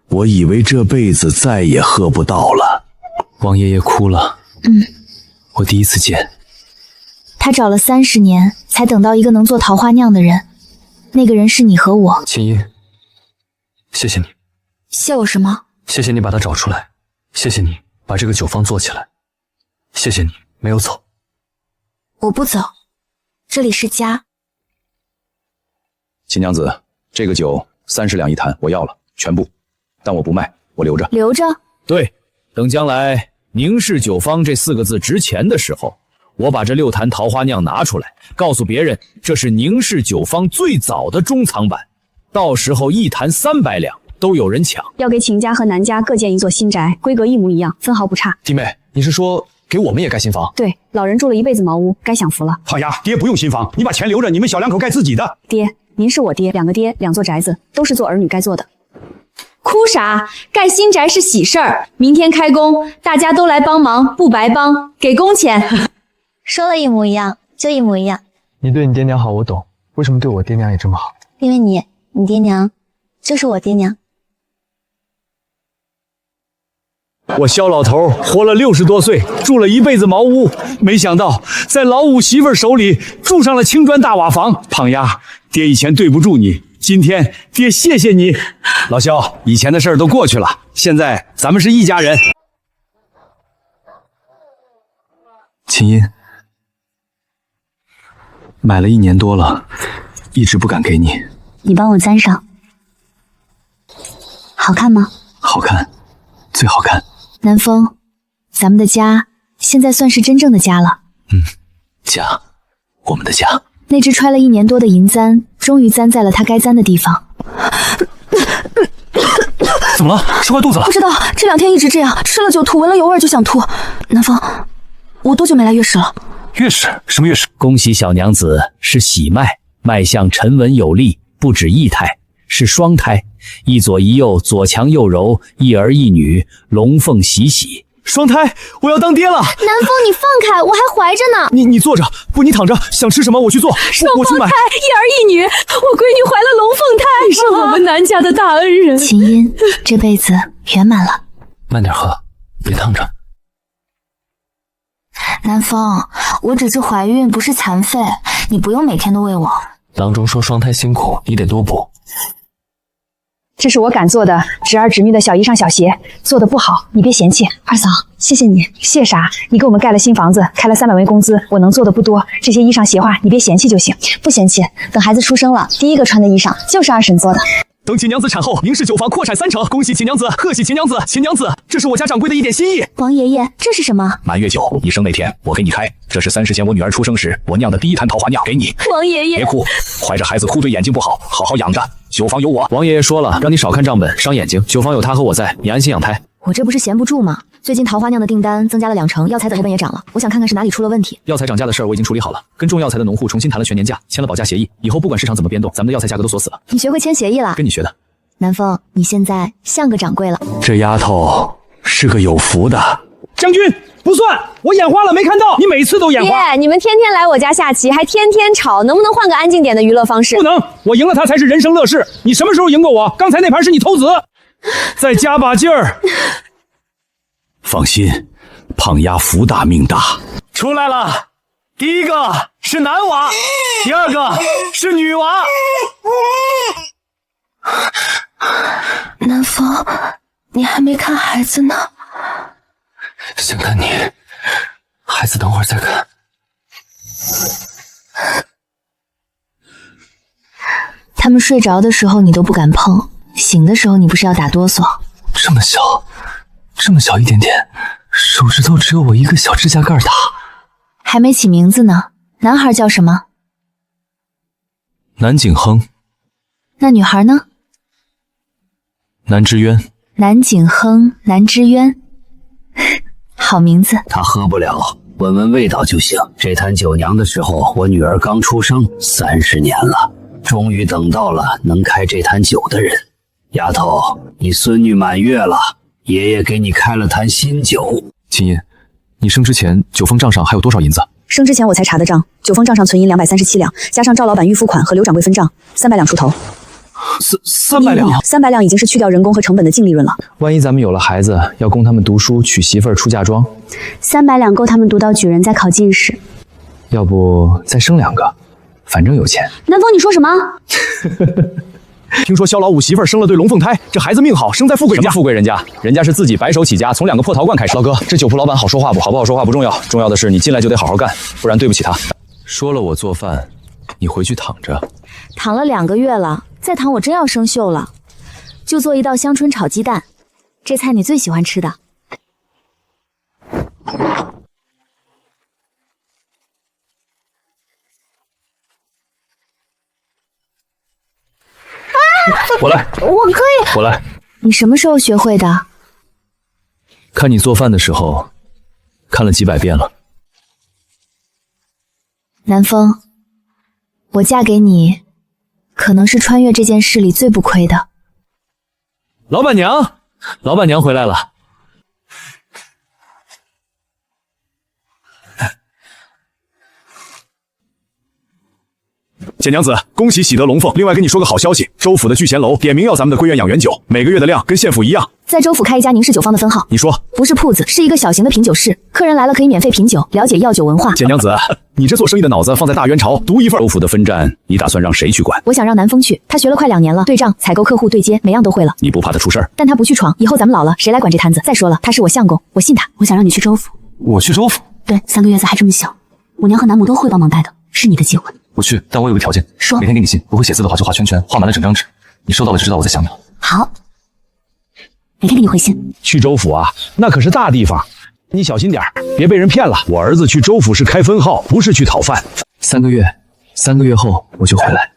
我以为这辈子再也喝不到了。王爷爷哭了。我第一次见。他找了30年，才等到一个能做桃花酿的人。那个人是你和我。秦音，谢谢你。谢我什么？谢谢你把他找出来，谢谢你把这个酒坊做起来，谢谢你没有走。我不走，这里是家。秦娘子，这个酒30两一坛，我要了，全部。但我不卖，我留着。留着？对，等将来宁氏酒坊这4个字值钱的时候，我把这6坛桃花酿拿出来，告诉别人这是宁氏酒坊最早的中藏版，到时候1坛300两都有人抢。要给秦家和南家各建一座新宅，规格一模一样，分毫不差。弟妹，你是说给我们也盖新房？对，老人住了一辈子茅屋，该享福了。胖丫，爹不用新房，你把钱留着，你们小两口盖自己的。爹，您是我爹，2个爹2座宅子，都是做儿女该做的。哭啥？盖新宅是喜事儿，明天开工，大家都来帮忙，不白帮，给工钱。说了一模一样，就一模一样。你对你爹娘好，我懂。为什么对我爹娘也这么好？因为你爹娘就是我爹娘。我肖老头活了60多岁，住了一辈子茅屋，没想到在老五媳妇手里住上了青砖大瓦房。胖丫，爹以前对不住你，今天爹谢谢你。老肖，以前的事儿都过去了，现在咱们是一家人。秦音，买了1年多了，一直不敢给你。你帮我簪上，好看吗？好看，最好看。南风，咱们的家现在算是真正的家了。家，我们的家。那只揣了1年多的银簪，终于簪在了它该簪的地方。怎么了？吃坏肚子了？不知道，这2天一直这样，吃了酒吐，闻了油味就想吐。南风，我多久没来月氏了？月氏？什么月氏？恭喜小娘子是喜脉，脉象沉稳有力，不止1胎，是双胎，一左一右，左强右柔，一儿一女，龙凤喜喜。双胎，我要当爹了！南风，你放开，我还怀着呢。你坐着，不，你躺着，想吃什么我去做，我去买。一儿一女，我闺女怀了龙凤胎，是我们南家的大恩人。秦音这辈子圆满了。慢点喝，别烫着。南风，我只是怀孕，不是残废，你不用每天都喂我。郎中说双胎辛苦，你得多补。这是我敢做的侄儿侄女的小衣裳小鞋，做的不好你别嫌弃。二嫂，谢谢你。谢啥？你给我们盖了新房子，开了300文工资，我能做的不多，这些衣裳鞋袜你别嫌弃就行。不嫌弃，等孩子出生了，第一个穿的衣裳就是二婶做的。等秦娘子产后，宁氏酒坊扩产3成，恭喜秦娘子，贺喜秦娘子！秦娘子，这是我家掌柜的一点心意。王爷爷，这是什么？满月酒，你生那天我给你开，这是30前我女儿出生时我酿的第1坛桃花酿，给你。王爷爷，别哭，怀着孩子哭对眼睛不好，好好养着。酒坊有我。王爷爷说了，让你少看账本，伤眼睛。酒坊有他和我在，你安心养胎。我这不是闲不住吗？最近桃花酿的订单增加了2成，药材的成本也涨了，我想看看是哪里出了问题。药材涨价的事儿我已经处理好了，跟种药材的农户重新谈了全年价，签了保价协议，以后不管市场怎么变动，咱们的药材价格都锁死了。你学会签协议了？跟你学的。南风，你现在像个掌柜了。这丫头是个有福的。将军不算，我眼花了没看到，你每次都眼花。爷，你们天天来我家下棋，还天天吵，能不能换个安静点的娱乐方式？不能，我赢了他才是人生乐事。你什么时候赢过我？刚才那盘是你偷子。再加把劲儿。放心，胖丫福大命大。出来了，第一个是男娃，第2个是女娃。南风，你还没看孩子呢。先看你，孩子等会儿再看。他们睡着的时候你都不敢碰，醒的时候你不是要打哆嗦？这么小一点点，手指头只有我一个小指甲盖大。还没起名字呢，男孩叫什么？南景亨。那女孩呢？南之渊。南景亨，南之渊，好名字。他喝不了，闻闻味道就行。这坛酒娘的时候，我女儿刚出生，30年了，终于等到了能开这坛酒的人。丫头，你孙女满月了，爷爷给你开了坛新酒。秦音，你生之前酒坊账上还有多少银子？生之前我才查的账，酒坊账上存银237两，加上赵老板预付款和刘掌柜分账，300两出头。300两，300两已经是去掉人工和成本的净利润了。万一咱们有了孩子，要供他们读书、娶媳妇儿、出嫁妆，300两够他们读到举人，再考进士。要不再生2个，反正有钱。南风，你说什么？听说萧老五媳妇儿生了对龙凤胎，这孩子命好，生在富贵家。什么富贵人家？人家是自己白手起家，从2个破陶罐开始。老哥，这酒铺老板好说话不？好不好说话不重要，重要的是你进来就得好好干，不然对不起他。说了我做饭，你回去躺着。躺了2个月了，再躺我真要生锈了。就做一道香椿炒鸡蛋，这菜你最喜欢吃的。我来，我可以。我来。你什么时候学会的？看你做饭的时候，看了几百遍了。南风，我嫁给你，可能是穿越这件事里最不亏的。老板娘，老板娘回来了。简娘子，恭喜喜得龙凤！另外跟你说个好消息，州府的聚贤楼点名要咱们的归元养元酒，每个月的量跟县府一样。在州府开一家宁氏酒坊的分号。你说不是铺子，是一个小型的品酒室，客人来了可以免费品酒，了解药酒文化。简娘子，你这做生意的脑子放在大元朝，独一份。州府的分站，你打算让谁去管？我想让南风去，他学了快2年了，对账、采购、客户对接，每样都会了。你不怕他出事儿？但他不去闯，以后咱们老了，谁来管这摊子？再说了，他是我相公，我信他。我想让你去州府。我去州府？对，3个月子还这么小，我娘和南母都会帮忙带的，是你的机会。我去，但我有个条件，说每天给你信，不会写字的话就画圈圈，画满了整张纸。你收到了就知道我在想你了。好，每天给你回信。去州府啊，那可是大地方，你小心点别被人骗了。我儿子去州府是开分号，不是去讨饭。3个月后我就回来。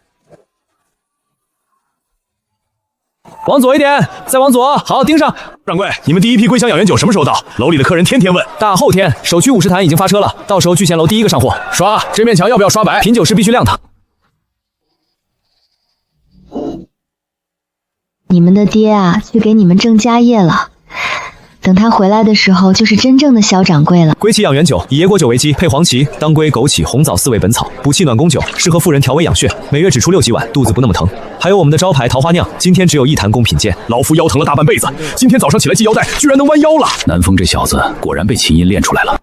往左一点，再往左，好，盯上。掌柜，你们第一批归乡养元酒什么时候到？楼里的客人天天问。大后天，首区50坛已经发车了，到时候聚贤楼第一个上货。刷，这面墙要不要刷白？品酒师必须亮堂。你们的爹啊，去给你们挣家业了。等他回来的时候，就是真正的萧掌柜了。归期养元酒，以野果酒为基，配黄芪、当归、枸杞、红枣4味本草，补气暖宫酒，适合妇人调胃养血，每月只出6几碗，肚子不那么疼。还有我们的招牌桃花酿，今天只有1坛供品鉴。老夫腰疼了大半辈子，今天早上起来系腰带，居然能弯腰了。南风这小子果然被琴音练出来了。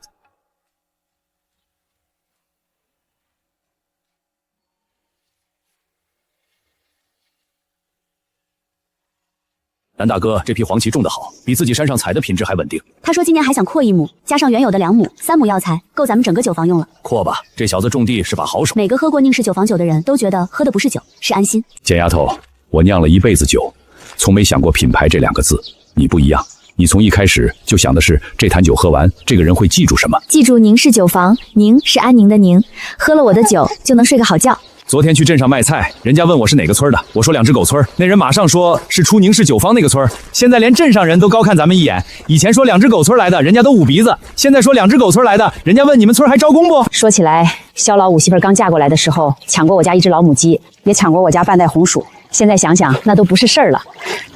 南大哥，这批黄芪种得好，比自己山上采的品质还稳定。他说今年还想扩1亩，加上原有的2亩、3亩药材，够咱们整个酒坊用了。扩吧，这小子种地是把好手。每个喝过宁氏酒坊酒的人都觉得喝的不是酒，是安心。简丫头，我酿了一辈子酒，从没想过品牌这2个字。你不一样，你从一开始就想的是这坛酒喝完，这个人会记住什么？记住宁氏酒坊，宁是安宁的宁，喝了我的酒就能睡个好觉。昨天去镇上卖菜，人家问我是哪个村的，我说2只狗村，那人马上说是出宁氏酒坊那个村。现在连镇上人都高看咱们一眼，以前说2只狗村来的，人家都捂鼻子，现在说2只狗村来的，人家问你们村还招工不？说起来，萧老五媳妇刚嫁过来的时候，抢过我家1只老母鸡，也抢过我家半袋红薯。现在想想，那都不是事儿了，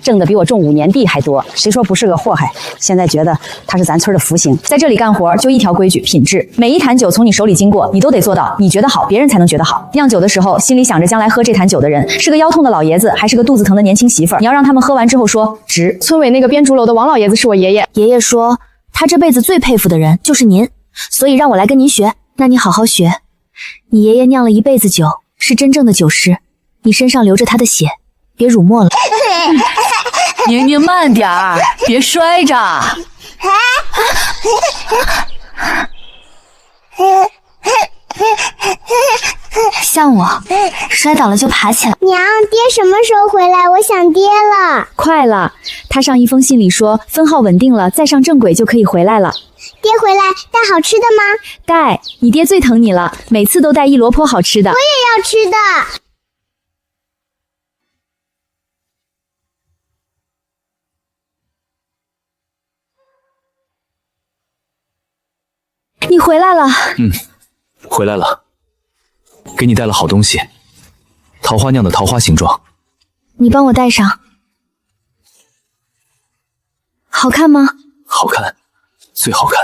挣的比我种5年地还多，谁说不是个祸害？现在觉得他是咱村的福星，在这里干活就一条规矩，品质。每一坛酒从你手里经过，你都得做到，你觉得好，别人才能觉得好。酿酒的时候，心里想着将来喝这坛酒的人是个腰痛的老爷子，还是个肚子疼的年轻媳妇儿。你要让他们喝完之后说值。村委那个编竹楼的王老爷子是我爷爷，爷爷说他这辈子最佩服的人就是您，所以让我来跟您学。那你好好学，你爷爷酿了一辈子酒，是真正的酒师，你身上流着他的血，别辱没了。宁宁慢点儿，别摔着。像我，摔倒了就爬起来。娘，爹什么时候回来？我想爹了。快了，他上一封信里说分号稳定了，再上正轨就可以回来了。爹回来带好吃的吗？带，你爹最疼你了，每次都带一箩筐好吃的。我也要吃的。你回来了。回来了，给你带了好东西，桃花酿的桃花形状。你帮我戴上，好看吗？好看，最好看。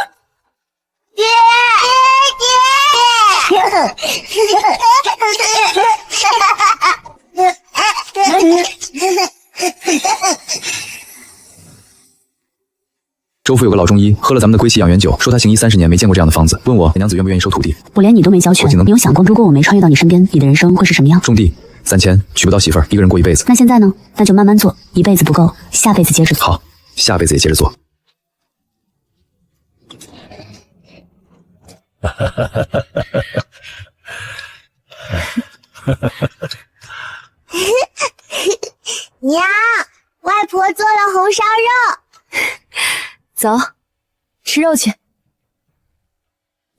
爹！州府有个老中医，喝了咱们的归期养元酒，说他行医30年没见过这样的方子，问我娘子愿不愿意收徒弟。我连你都没教全，你有想过如果我没穿越到你身边，你的人生会是什么样？种地3000，娶不到媳妇儿，一个人过一辈子。那现在呢？那就慢慢做，一辈子不够，下辈子接着做。好，下辈子也接着做。娘，外婆做了红烧肉。走，吃肉去。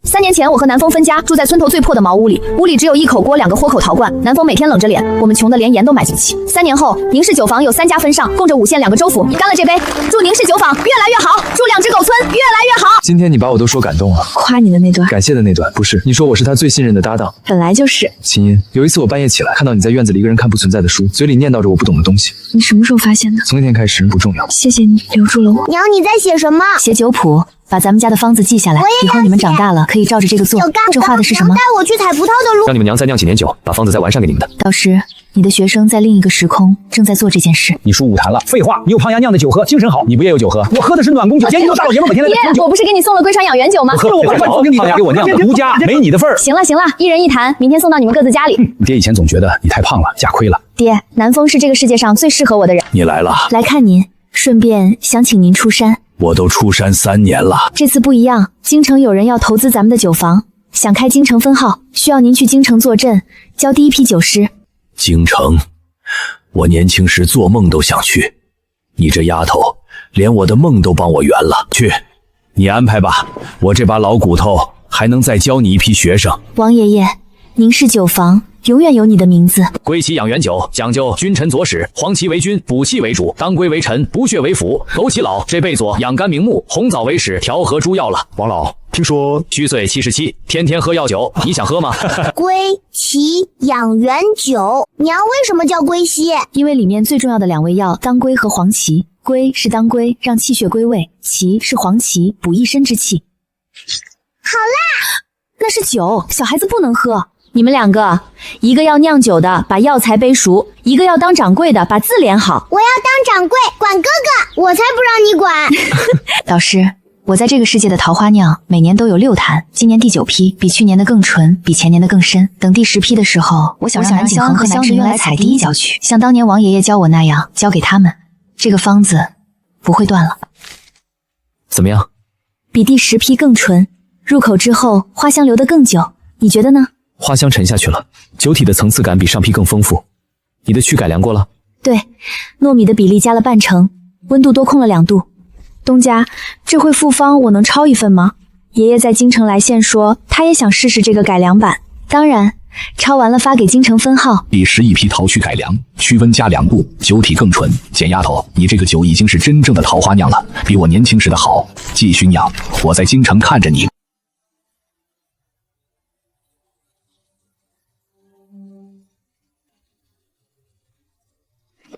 3年前，我和南风分家，住在村头最破的茅屋里，屋里只有1口锅、2个豁口陶罐。南风每天冷着脸，我们穷得连盐都买不起。3年后，宁氏酒坊有3家分上，供着5县2个州府。你干了这杯，祝宁氏酒坊越来越好，祝2只狗村越来越好。今天你把我都说感动了，夸你的那段，感谢的那段不是，你说我是他最信任的搭档，本来就是。秦音，有一次我半夜起来，看到你在院子里一个人看不存在的书，嘴里念叨着我不懂的东西。你什么时候发现的？从那天开始不重要，谢谢你留住了我。娘，你在写什么？写酒谱。把咱们家的方子记下来，以后你们长大了可以照着这个做。这画的是什么？带我去采葡萄的路。让你们娘再酿几年酒，把方子再完善给你们的。导师，你的学生在另一个时空正在做这件事。你输五坛了。废话，你有胖丫酿的酒喝，精神好。你不也有酒喝？我喝的是暖宫酒。监督大老爷们每天在喝酒。我不是给你送了龟川养元酒吗？我喝了，我把胖丫给我酿的，独家，没你的份儿。行了行了，一人一坛，明天送到你们各自家里。爹以前总觉得你太胖了，假亏了。爹，南风是这个世界上最适合我的人。你来了，来看您，顺便想请您出山。我都出山3年了，这次不一样，京城有人要投资咱们的酒坊，想开京城分号，需要您去京城坐镇，教第一批酒师。京城，我年轻时做梦都想去，你这丫头连我的梦都帮我圆了。去，你安排吧，我这把老骨头还能再教你一批学生。王爷爷，宁氏酒坊永远有你的名字。归期养元酒讲究君臣佐使，黄芪为君，补气为主，当归为臣，补血为辅，枸杞老这辈佐养肝明目，红枣为使，调和诸药了。王老，听说虚岁77，天天喝药酒，你想喝吗？归期养元酒，娘为什么叫归西？因为里面最重要的2味药当归和黄芪，归是当归，让气血归位；芪是黄芪，补一身之气。好啦，那是酒，小孩子不能喝。你们2个，一个要酿酒的把药材背熟，一个要当掌柜的把字练好。我要当掌柜，管哥哥，我才不让你管。导师，我在这个世界的桃花酿每年都有6坛，今年第9批，比去年的更纯，比前年的更深。等第10批的时候，我想让南景恒和南志云来踩第一脚去，像当年王爷爷教我那样教给他们，这个方子不会断了。怎么样？比第10批更纯，入口之后花香留得更久，你觉得呢？花香沉下去了，酒体的层次感比上批更丰富。你的曲改良过了？对，糯米的比例加了半成，温度多控了2度。东家，这回复方我能抄一份吗？爷爷在京城来信说，他也想试试这个改良版。当然，抄完了发给京城分号。第11批桃曲改良，驱温加2度，酒体更纯。简丫头，你这个酒已经是真正的桃花酿了，比我年轻时的好。继续酿，我在京城看着你。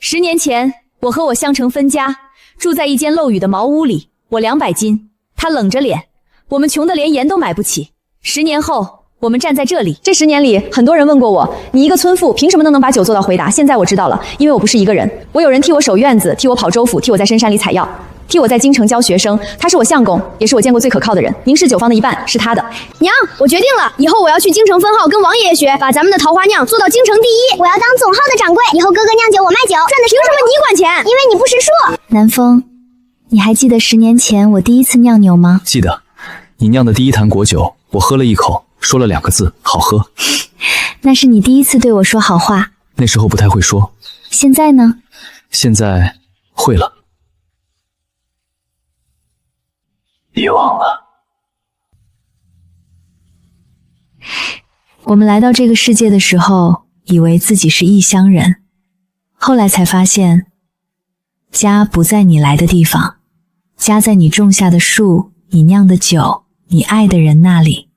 10年前，我和我相成分家，住在一间漏雨的茅屋里。我200斤，他冷着脸，我们穷得连盐都买不起。10年后，我们站在这里。这10年里，很多人问过我，你一个村妇凭什么能把酒做到回答？现在我知道了，因为我不是一个人，我有人替我守院子，替我跑州府，替我在深山里采药，替我在京城教学生。他是我相公，也是我见过最可靠的人。宁氏酒坊的一半是他的。娘，我决定了，以后我要去京城分号跟王爷爷学，把咱们的桃花酿做到京城第一。我要当总号的掌柜，以后哥哥酿酒我卖酒，赚的凭什么你管钱？因为你不识数。南风，你还记得10年前我第一次酿酒吗？记得，你酿的第1坛果酒，我喝了1口，说了2个字，好喝。那是你第一次对我说好话。那时候不太会说。现在呢？现在会了。你忘了，我们来到这个世界的时候，以为自己是异乡人，后来才发现，家不在你来的地方，家在你种下的树，你酿的酒，你爱的人那里。